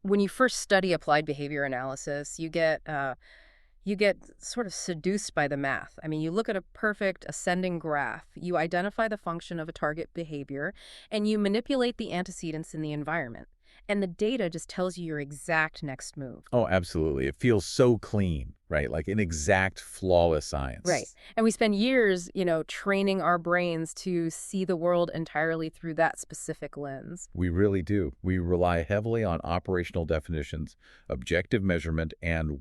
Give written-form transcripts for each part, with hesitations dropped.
When you first study applied behavior analysis, you get sort of seduced by the math. I mean, you look at a perfect ascending graph, you identify the function of a target behavior, and you manipulate the antecedents in the environment. And the data just tells you your exact next move. Oh, absolutely. It feels so clean, right? Like an exact, flawless Right. science. And we spend years, training our brains to see the world entirely through that specific lens. We really do. We rely heavily on operational definitions, objective measurement, and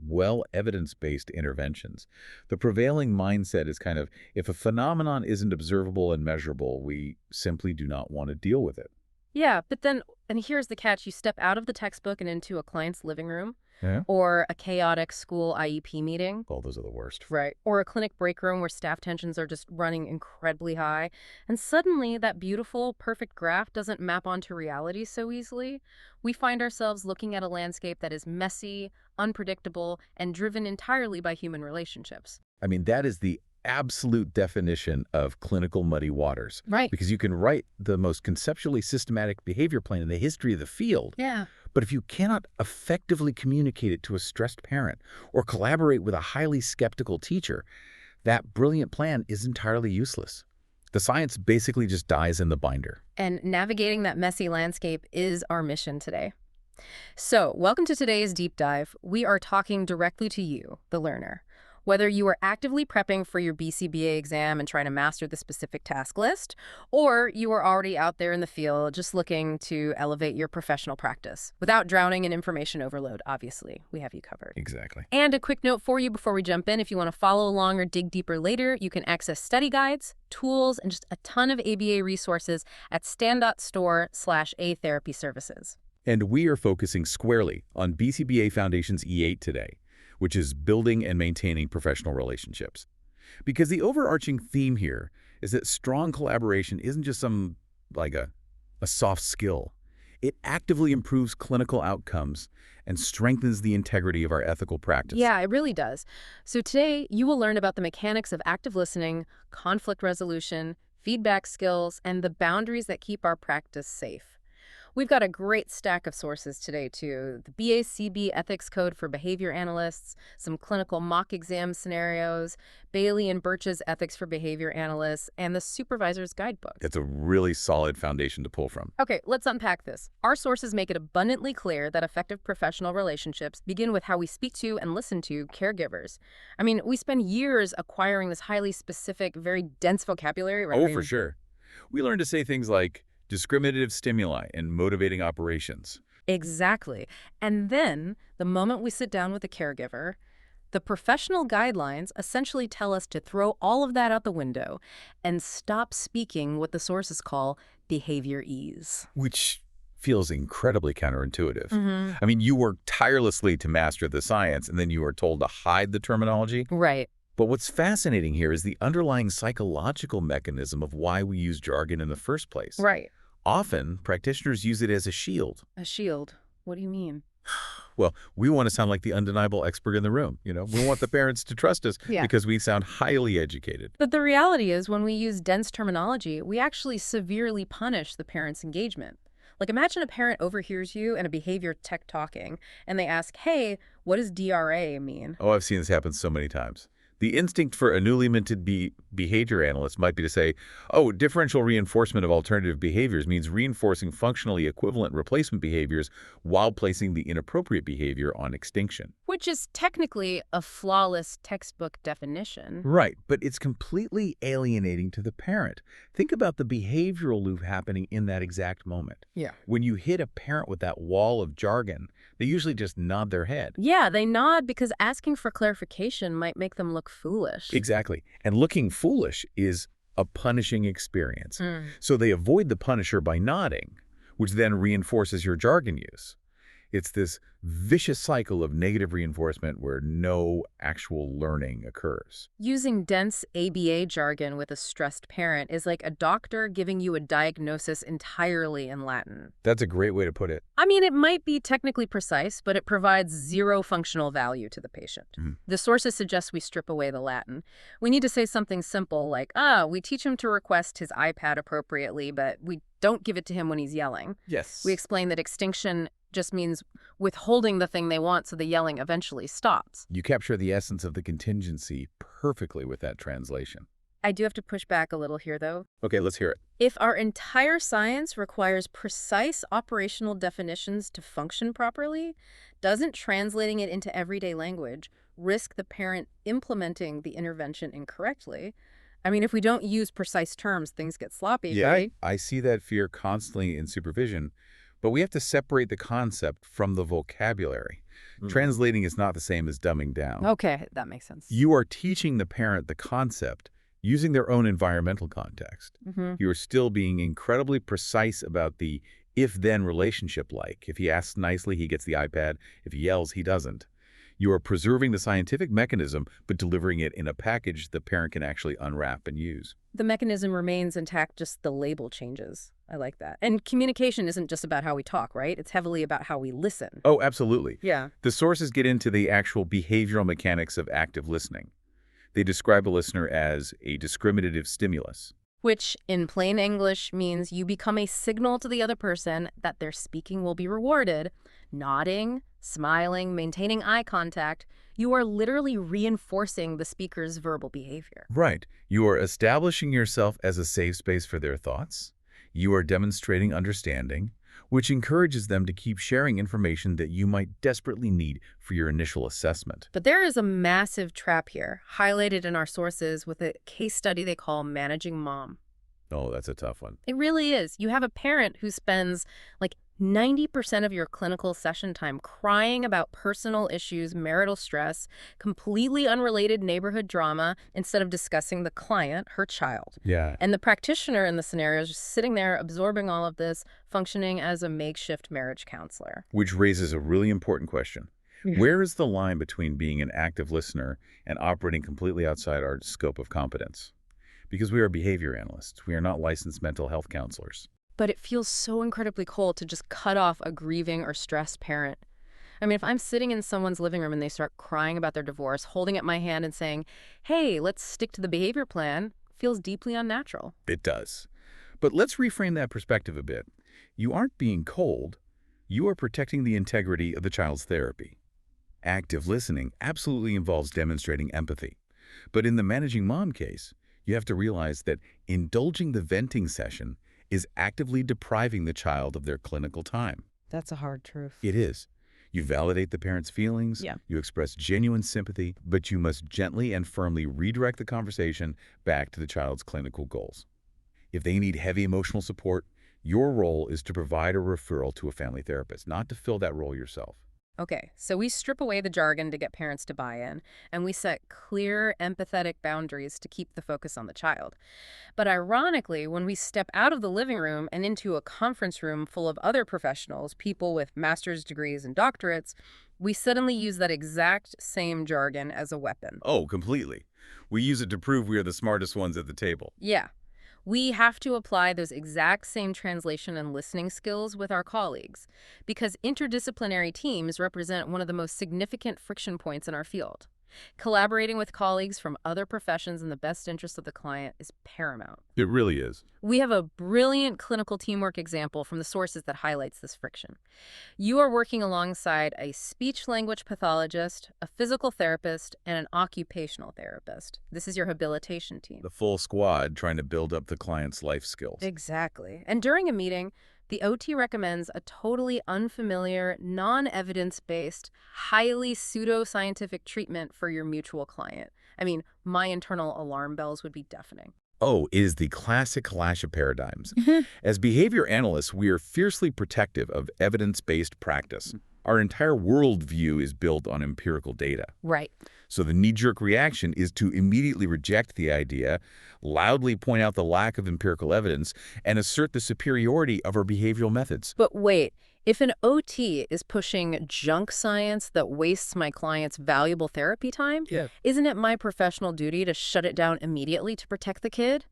evidence-based interventions. The prevailing mindset is kind of, if a phenomenon isn't observable and measurable, we simply do not want to deal with it. Yeah, but then, and here's the catch, you step out of the textbook and into a client's living room, Yeah? or a chaotic school IEP meeting. Oh, those are the worst. Right. Or a clinic break room where staff tensions are just running incredibly high. And suddenly that beautiful, perfect graph doesn't map onto reality so easily. We find ourselves looking at a landscape that is messy, unpredictable, and driven entirely by human relationships. I mean, that is the absolute definition of clinical muddy waters. Right. Because you can write the most conceptually systematic behavior plan in the history of the field. Yeah. But if you cannot effectively communicate it to a stressed parent or collaborate with a highly skeptical teacher, that brilliant plan is entirely useless. The science basically just dies in the binder. And navigating that messy landscape is our mission today. So, welcome to today's deep dive. We are talking directly to you, the learner. Whether you are actively prepping for your BCBA exam and trying to master the specific task list, or you are already out there in the field just looking to elevate your professional practice without drowning in information overload, obviously, we have you covered. Exactly. And a quick note for you before we jump in, if you want to follow along or dig deeper later, you can access study guides, tools, and just a ton of ABA resources at stand.store/atherapy services. And we are focusing squarely on BCBA Foundation's E8 today, which is building and maintaining professional relationships. Because the overarching theme here is that strong collaboration isn't just a soft skill. It actively improves clinical outcomes and strengthens the integrity of our ethical practice. Yeah, it really does. So today, you will learn about the mechanics of active listening, conflict resolution, feedback skills, and the boundaries that keep our practice safe. We've got a great stack of sources today, too. The BCBA Ethics Code for Behavior Analysts, some clinical mock exam scenarios, Bailey and Birch's Ethics for Behavior Analysts, and the Supervisor's Guidebook. It's a really solid foundation to pull from. Okay, let's unpack this. Our sources make it abundantly clear that effective professional relationships begin with how we speak to and listen to caregivers. I mean, we spend years acquiring this highly specific, very dense vocabulary, right? Oh, for sure. We learn to say things like discriminative stimuli and motivating operations. Exactly. And then, the moment we sit down with a caregiver, the professional guidelines essentially tell us to throw all of that out the window and stop speaking what the sources call behavior ease. Which feels incredibly counterintuitive. I mean, you work tirelessly to master the science, and then you are told to hide the terminology. Right. But what's fascinating here is the underlying psychological mechanism of why we use jargon in the first place. Right. Often, practitioners use it as a shield. A shield? What do you mean? Well, we want to sound like the undeniable expert in the room. We want the parents to trust us because we sound highly educated. But the reality is, when we use dense terminology, we actually severely punish the parent's engagement. Like, imagine a parent overhears you and a behavior tech talking, and they ask, hey, what does DRA mean? Oh, I've seen this happen so many times. The instinct for a newly minted behavior analyst might be to say, oh, differential reinforcement of alternative behaviors means reinforcing functionally equivalent replacement behaviors while placing the inappropriate behavior on extinction. Which is technically a flawless textbook definition. Right, but it's completely alienating to the parent. Think about the behavioral loop happening in that exact moment. Yeah. When you hit a parent with that wall of jargon, they usually just nod their head. Yeah, they nod because asking for clarification might make them look foolish. Exactly. And looking foolish is a punishing experience. So they avoid the punisher by nodding, which then reinforces your jargon use. It's this vicious cycle of negative reinforcement where no actual learning occurs. Using dense ABA jargon with a stressed parent is like a doctor giving you a diagnosis entirely in Latin. That's a great way to put it. I mean, it might be technically precise, but it provides zero functional value to the patient. The sources suggest we strip away the Latin. We need to say something simple like, we teach him to request his iPad appropriately, but we don't give it to him when he's yelling. Yes. We explain that extinction just means withholding the thing they want so the yelling eventually stops. You capture the essence of the contingency perfectly with that translation. I do have to push back a little here, though. Okay, let's hear it. If our entire science requires precise operational definitions to function properly, doesn't translating it into everyday language risk the parent implementing the intervention incorrectly? I mean, if we don't use precise terms, things get sloppy, Yeah, right? I see that fear constantly in supervision, but we have to separate the concept from the vocabulary. Translating is not the same as dumbing down. Okay, that makes sense. You are teaching the parent the concept using their own environmental context. You are still being incredibly precise about the if-then relationship like. If he asks nicely, he gets the iPad. If he yells, he doesn't. You are preserving the scientific mechanism, but delivering it in a package the parent can actually unwrap and use. The mechanism remains intact, just the label changes. I like that. And communication isn't just about how we talk, right? It's heavily about how we listen. Oh, absolutely. Yeah. The sources get into the actual behavioral mechanics of active listening. They describe a listener as a discriminative stimulus. Which, in plain English, means you become a signal to the other person that their speaking will be rewarded. Nodding, smiling, maintaining eye contact, you are literally reinforcing the speaker's verbal behavior. Right. You are establishing yourself as a safe space for their thoughts. You are demonstrating understanding, which encourages them to keep sharing information that you might desperately need for your initial assessment. But there is a massive trap here, highlighted in our sources with a case study they call Managing Mom. Oh, that's a tough one. It really is. You have a parent who spends like 90% of your clinical session time crying about personal issues, marital stress, completely unrelated neighborhood drama, instead of discussing the client, her child. Yeah. And the practitioner in the scenario is just sitting there absorbing all of this, functioning as a makeshift marriage counselor. Which raises a really important question. Where is the line between being an active listener and operating completely outside our scope of competence? Because we are behavior analysts. We are not licensed mental health counselors. But it feels so incredibly cold to just cut off a grieving or stressed parent. I mean, if I'm sitting in someone's living room and they start crying about their divorce, holding up my hand and saying, hey, let's stick to the behavior plan, feels deeply unnatural. It does. But let's reframe that perspective a bit. You aren't being cold. You are protecting the integrity of the child's therapy. Active listening absolutely involves demonstrating empathy. But in the Managing Mom case, you have to realize that indulging the venting session is actively depriving the child of their clinical time. That's a hard truth. It is. You validate the parent's feelings, Yeah. you express genuine sympathy, but you must gently and firmly redirect the conversation back to the child's clinical goals. If they need heavy emotional support, your role is to provide a referral to a family therapist, not to fill that role yourself. Okay, so we strip away the jargon to get parents to buy in, and we set clear, empathetic boundaries to keep the focus on the child. But ironically, when we step out of the living room and into a conference room full of other professionals, people with master's degrees and doctorates, we suddenly use that exact same jargon as a weapon. Oh, completely. We use it to prove we are the smartest ones at the table. Yeah. We have to apply those exact same translation and listening skills with our colleagues because interdisciplinary teams represent one of the most significant friction points in our field. Collaborating with colleagues from other professions in the best interest of the client is paramount. It really is. We have a brilliant clinical teamwork example from the sources that highlights this friction. You are working alongside a speech-language pathologist, a physical therapist, and an occupational therapist. This is your habilitation team. The full squad trying to build up the client's life skills. Exactly. And during a meeting, the OT recommends a totally unfamiliar, non-evidence-based, highly pseudoscientific treatment for your mutual client. I mean, my internal alarm bells would be deafening. Oh, it is the classic clash of paradigms. As behavior analysts, we are fiercely protective of evidence-based practice. Our entire worldview is built on empirical data. Right. So the knee-jerk reaction is to immediately reject the idea, loudly point out the lack of empirical evidence, and assert the superiority of our behavioral methods. But wait, if an OT is pushing junk science that wastes my client's valuable therapy time, isn't it my professional duty to shut it down immediately to protect the kid?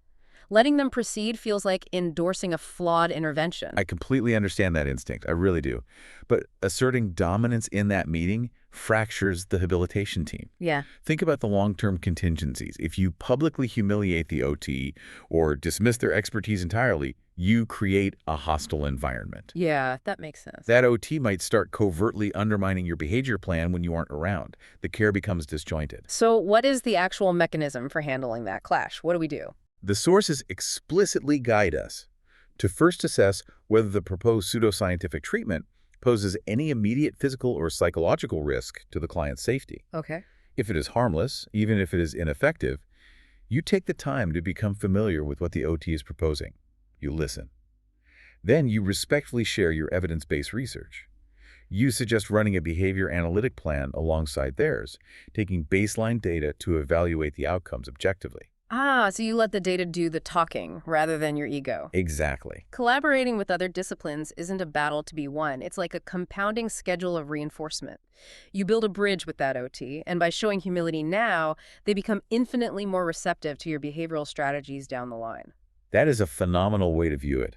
Letting them proceed feels like endorsing a flawed intervention. I completely understand that instinct. I really do. But asserting dominance in that meeting fractures the habilitation team. Yeah. Think about the long-term contingencies. If you publicly humiliate the OT or dismiss their expertise entirely, You create a hostile environment. Yeah, that makes sense. That OT might start covertly undermining your behavior plan when you aren't around. The care becomes disjointed. So what is the actual mechanism for handling that clash? What do we do? The sources explicitly guide us to first assess whether the proposed pseudoscientific treatment poses any immediate physical or psychological risk to the client's safety. Okay. If it is harmless, even if it is ineffective, you take the time to become familiar with what the OT is proposing. You listen. Then you respectfully share your evidence-based research. You suggest running a behavior analytic plan alongside theirs, taking baseline data to evaluate the outcomes objectively. Ah, so you let the data do the talking rather than your ego. Exactly. Collaborating with other disciplines isn't a battle to be won. It's like a compounding schedule of reinforcement. You build a bridge with that OT, and by showing humility now, they become infinitely more receptive to your behavioral strategies down the line. That is a phenomenal way to view it.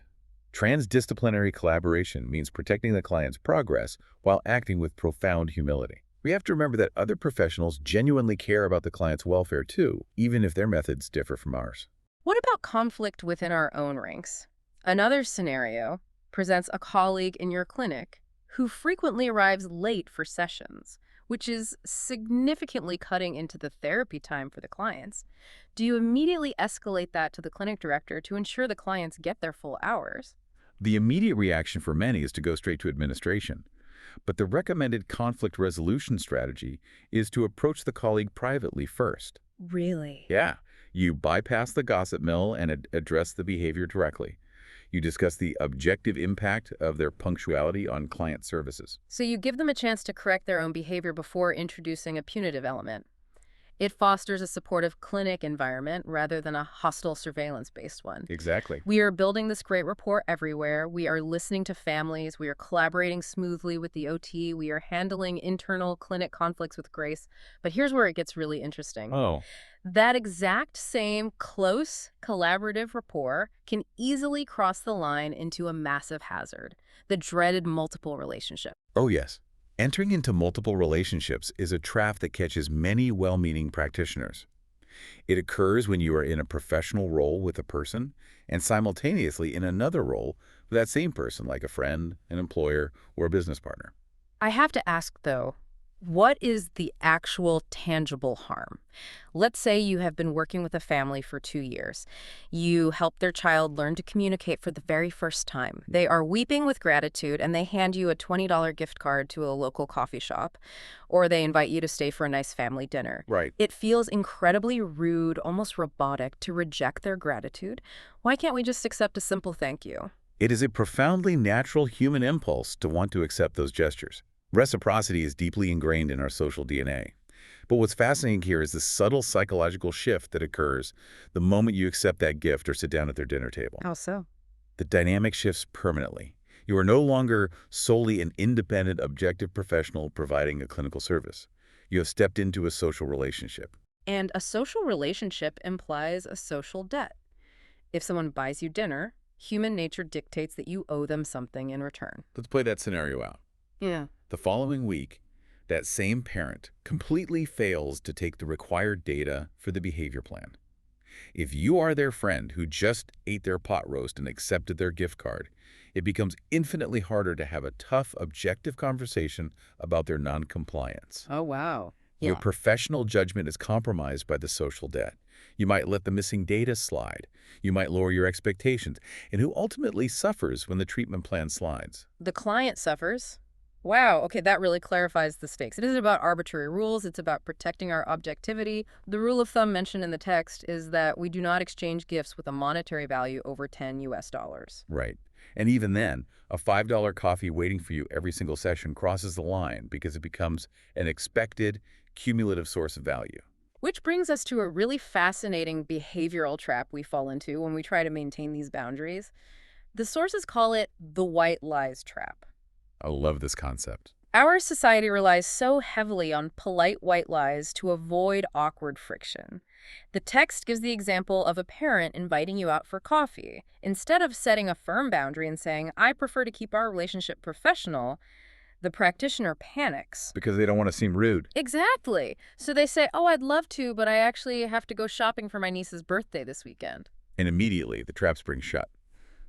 Transdisciplinary collaboration means protecting the client's progress while acting with profound humility. We have to remember that other professionals genuinely care about the client's welfare too, even if their methods differ from ours. What about conflict within our own ranks? Another scenario presents a colleague in your clinic who frequently arrives late for sessions, which is significantly cutting into the therapy time for the clients. Do you immediately escalate that to the clinic director to ensure the clients get their full hours? The immediate reaction for many is to go straight to administration. But the recommended conflict resolution strategy is to approach the colleague privately first. Really? Yeah, you bypass the gossip mill and address the behavior directly. You discuss the objective impact of their punctuality on client services. So you give them a chance to correct their own behavior before introducing a punitive element. It fosters a supportive clinic environment rather than a hostile surveillance-based one. Exactly. We are building this great rapport everywhere. We are listening to families. We are collaborating smoothly with the OT. We are handling internal clinic conflicts with grace. But here's where it gets really interesting. Oh, That exact same close collaborative rapport can easily cross the line into a massive hazard, the dreaded multiple relationship. oh yes. Entering into multiple relationships is a trap that catches many well-meaning practitioners. It occurs when you are in a professional role with a person and simultaneously in another role with that same person, like a friend, an employer, or a business partner. I have to ask, though, what is the actual tangible harm? Let's say you have been working with a family for 2 years. You help their child learn to communicate for the very first time. They are weeping with gratitude, and they hand you a $20 gift card to a local coffee shop, or they invite you to stay for a nice family dinner. Right. It feels incredibly rude, almost robotic, to reject their gratitude. Why can't we just accept a simple thank you? It is a profoundly natural human impulse to want to accept those gestures. Reciprocity is deeply ingrained in our social DNA. But what's fascinating here is the subtle psychological shift that occurs the moment you accept that gift or sit down at their dinner table. How so? The dynamic shifts permanently. You are no longer solely an independent, objective professional providing a clinical service. You have stepped into a social relationship. And a social relationship implies a social debt. If someone buys you dinner, human nature dictates that you owe them something in return. Let's play that scenario out. Yeah. The following week, that same parent completely fails to take the required data for the behavior plan. If you are their friend who just ate their pot roast and accepted their gift card, it becomes infinitely harder to have a tough, objective conversation about their non-compliance. Oh, wow. Your professional judgment is compromised by the social debt. You might let the missing data slide. You might lower your expectations. And who ultimately suffers when the treatment plan slides? The client suffers. Wow, okay, that really clarifies the stakes. It isn't about arbitrary rules, it's about protecting our objectivity. The rule of thumb mentioned in the text is that we do not exchange gifts with a monetary value over $10 US. Right. And even then, a $5 coffee waiting for you every single session crosses the line because it becomes an expected, cumulative source of value. Which brings us to a really fascinating behavioral trap we fall into when we try to maintain these boundaries. The sources call it the white lies trap. I love this concept. Our society relies so heavily on polite white lies to avoid awkward friction. The text gives the example of a parent inviting you out for coffee. Instead of setting a firm boundary and saying, I prefer to keep our relationship professional, the practitioner panics. Because they don't want to seem rude. Exactly. So they say, oh, I'd love to, but I actually have to go shopping for my niece's birthday this weekend. And immediately, the trap springs shut.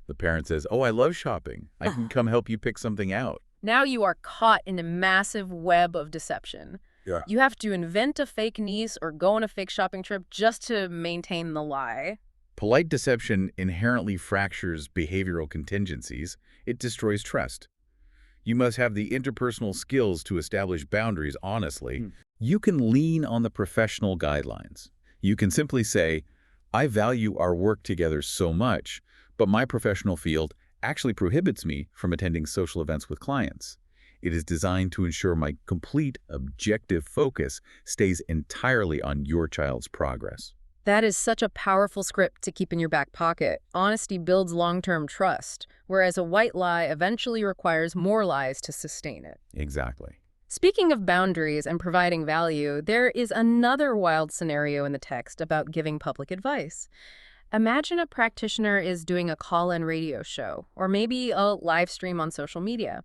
The parent says, "Oh, I love shopping. I can come help you pick something out." Now you are caught in a massive web of deception. Yeah. You have to invent a fake niece or go on a fake shopping trip just to maintain the lie. Polite deception inherently fractures behavioral contingencies. It destroys trust. You must have the interpersonal skills to establish boundaries honestly. You can lean on the professional guidelines. You can simply say, "I value our work together so much, but my professional field actually prohibits me from attending social events with clients. It is designed to ensure my complete objective focus stays entirely on your child's progress." That is such a powerful script to keep in your back pocket. Honesty builds long-term trust, whereas a white lie eventually requires more lies to sustain it. Exactly. Speaking of boundaries and providing value, there is another wild scenario in the text about giving public advice. Imagine a practitioner is doing a call-in radio show, or maybe a live stream on social media.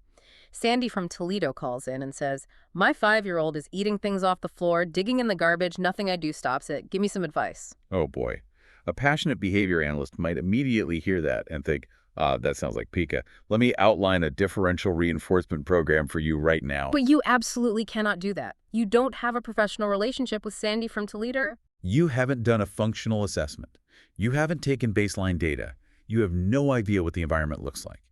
Sandy from Toledo calls in and says, "My 5-year-old is eating things off the floor, digging in the garbage, nothing I do stops it. Give me some advice." Oh boy. A passionate behavior analyst might immediately hear that and think, that sounds like Pika. Let me outline a differential reinforcement program for you right now. But you absolutely cannot do that. You don't have a professional relationship with Sandy from Toledo. You haven't done a functional assessment. You haven't taken baseline data. You have no idea what the environment looks like.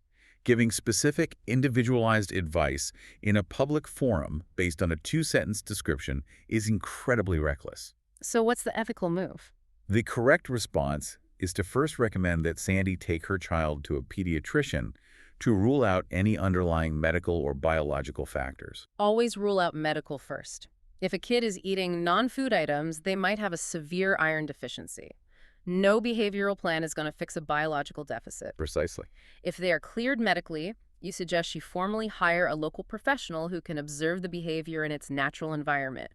Giving specific, individualized advice in a public forum based on a 2-sentence description is incredibly reckless. So what's the ethical move? The correct response is to first recommend that Sandy take her child to a pediatrician to rule out any underlying medical or biological factors. Always rule out medical first. If a kid is eating non-food items, they might have a severe iron deficiency. No behavioral plan is going to fix a biological deficit. Precisely. If they are cleared medically, you suggest she formally hire a local professional who can observe the behavior in its natural environment.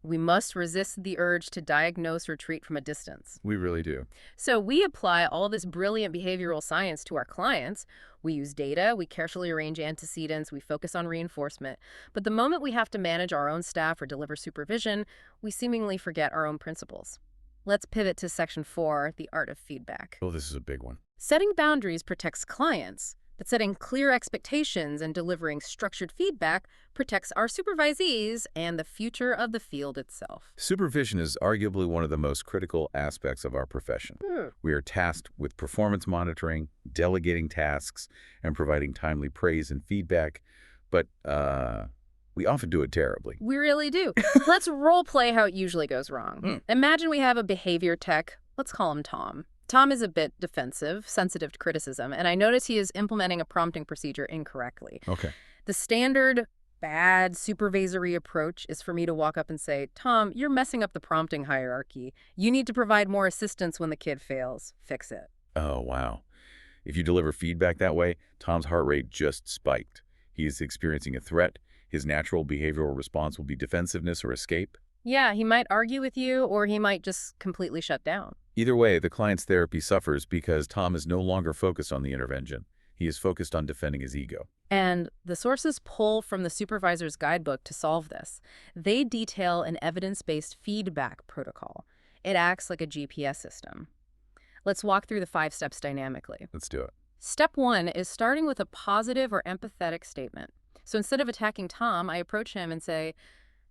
We must resist the urge to diagnose or treat from a distance. We really do. So we apply all this brilliant behavioral science to our clients. We use data, we carefully arrange antecedents, we focus on reinforcement. But the moment we have to manage our own staff or deliver supervision, we seemingly forget our own principles. Let's pivot to Section 4, the art of feedback. Oh, this is a big one. Setting boundaries protects clients, but setting clear expectations and delivering structured feedback protects our supervisees and the future of the field itself. Supervision is arguably one of the most critical aspects of our profession. We are tasked with performance monitoring, delegating tasks, and providing timely praise and feedback, but we often do it terribly. We really do. Let's role play how it usually goes wrong. Imagine we have a behavior tech. Let's call him Tom. Tom is a bit defensive, sensitive to criticism, and I notice he is implementing a prompting procedure incorrectly. Okay. The standard bad supervisory approach is for me to walk up and say, "Tom, you're messing up the prompting hierarchy. You need to provide more assistance when the kid fails. Fix it." Oh, wow. If you deliver feedback that way, Tom's heart rate just spiked. He is experiencing a threat. His natural behavioral response will be defensiveness or escape. Yeah, he might argue with you, or he might just completely shut down. Either way, the client's therapy suffers because Tom is no longer focused on the intervention. He is focused on defending his ego. And the sources pull from the supervisor's guidebook to solve this. They detail an evidence-based feedback protocol. It acts like a GPS system. Let's walk through the 5 steps dynamically. Let's do it. Step 1 is starting with a positive or empathetic statement. So instead of attacking Tom, I approach him and say,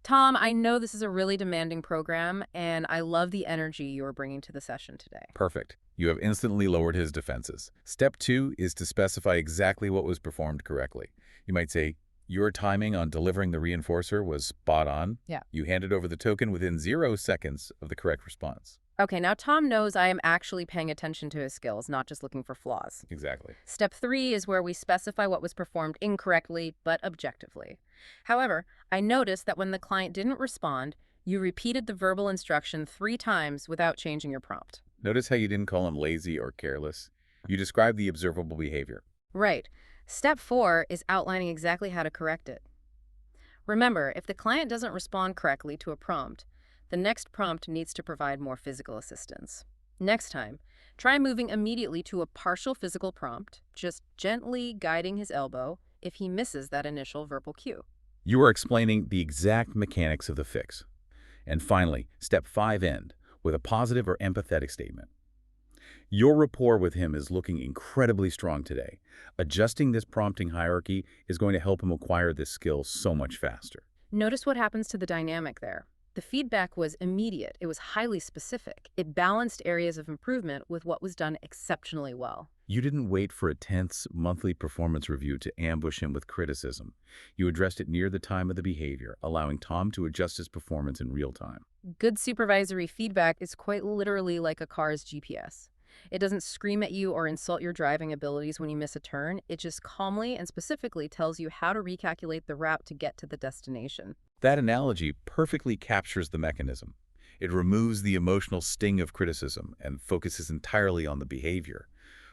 "Tom, I know this is a really demanding program, and I love the energy you are bringing to the session today." Perfect. You have instantly lowered his defenses. Step 2 is to specify exactly what was performed correctly. You might say, "Your timing on delivering the reinforcer was spot on. Yeah. You handed over the token within 0 seconds of the correct response." Okay, now Tom knows I am actually paying attention to his skills, not just looking for flaws. Exactly. Step 3 is where we specify what was performed incorrectly, but objectively. However, I noticed that when the client didn't respond, you repeated the verbal instruction 3 times without changing your prompt. Notice how you didn't call him lazy or careless. You described the observable behavior. Right. Step 4 is outlining exactly how to correct it. Remember, if the client doesn't respond correctly to a prompt, the next prompt needs to provide more physical assistance. Next time, try moving immediately to a partial physical prompt, just gently guiding his elbow if he misses that initial verbal cue. You are explaining the exact mechanics of the fix. And finally, step 5 end with a positive or empathetic statement. Your rapport with him is looking incredibly strong today. Adjusting this prompting hierarchy is going to help him acquire this skill so much faster. Notice what happens to the dynamic there. The feedback was immediate. It was highly specific. It balanced areas of improvement with what was done exceptionally well. You didn't wait for a tense monthly performance review to ambush him with criticism. You addressed it near the time of the behavior, allowing Tom to adjust his performance in real time. Good supervisory feedback is quite literally like a car's GPS. It doesn't scream at you or insult your driving abilities when you miss a turn. It just calmly and specifically tells you how to recalculate the route to get to the destination. That analogy perfectly captures the mechanism. It removes the emotional sting of criticism and focuses entirely on the behavior.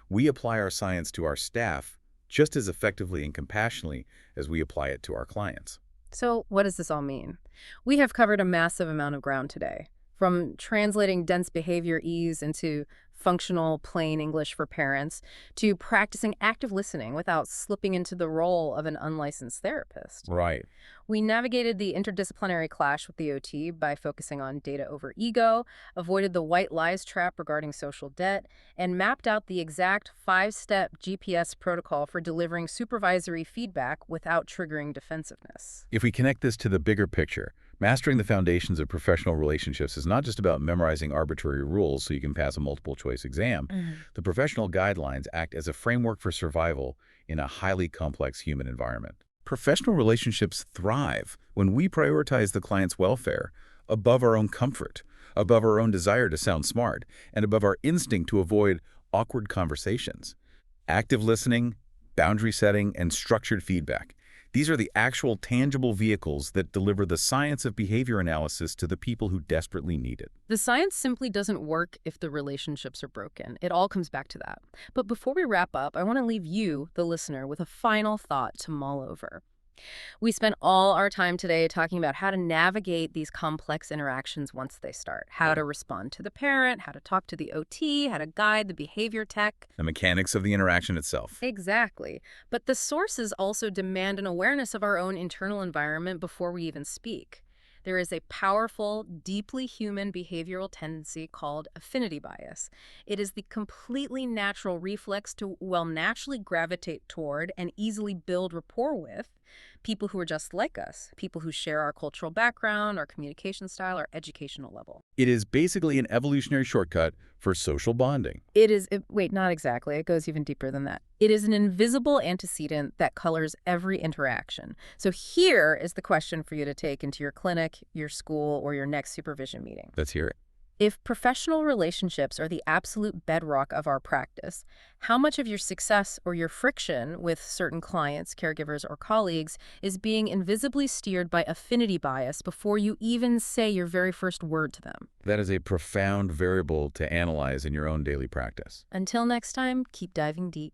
We apply our science to our staff just as effectively and compassionately as we apply it to our clients. So, what does this all mean? We have covered a massive amount of ground today, from translating dense behavior ease into functional, plain English for parents, to practicing active listening without slipping into the role of an unlicensed therapist. Right. We navigated the interdisciplinary clash with the OT by focusing on data over ego, avoided the white lies trap regarding social debt, and mapped out the exact 5-step GPS protocol for delivering supervisory feedback without triggering defensiveness. If we connect this to the bigger picture, mastering the foundations of professional relationships is not just about memorizing arbitrary rules so you can pass a multiple-choice exam. The professional guidelines act as a framework for survival in a highly complex human environment. Professional relationships thrive when we prioritize the client's welfare above our own comfort, above our own desire to sound smart, and above our instinct to avoid awkward conversations. Active listening, boundary setting, and structured feedback. These are the actual tangible vehicles that deliver the science of behavior analysis to the people who desperately need it. The science simply doesn't work if the relationships are broken. It all comes back to that. But before we wrap up, I want to leave you, the listener, with a final thought to mull over. We spent all our time today talking about how to navigate these complex interactions once they start, how to respond to the parent, how to talk to the OT, how to guide the behavior tech. The mechanics of the interaction itself. Exactly. But the sources also demand an awareness of our own internal environment before we even speak. There is a powerful, deeply human behavioral tendency called affinity bias. It is the completely natural reflex to, well, naturally gravitate toward and easily build rapport with people who are just like us, people who share our cultural background, our communication style, our educational level. It is basically an evolutionary shortcut for social bonding. Wait, not exactly. It goes even deeper than that. It is an invisible antecedent that colors every interaction. So here is the question for you to take into your clinic, your school, or your next supervision meeting. Let's hear it. If professional relationships are the absolute bedrock of our practice, how much of your success or your friction with certain clients, caregivers, or colleagues is being invisibly steered by affinity bias before you even say your very first word to them? That is a profound variable to analyze in your own daily practice. Until next time, keep diving deep.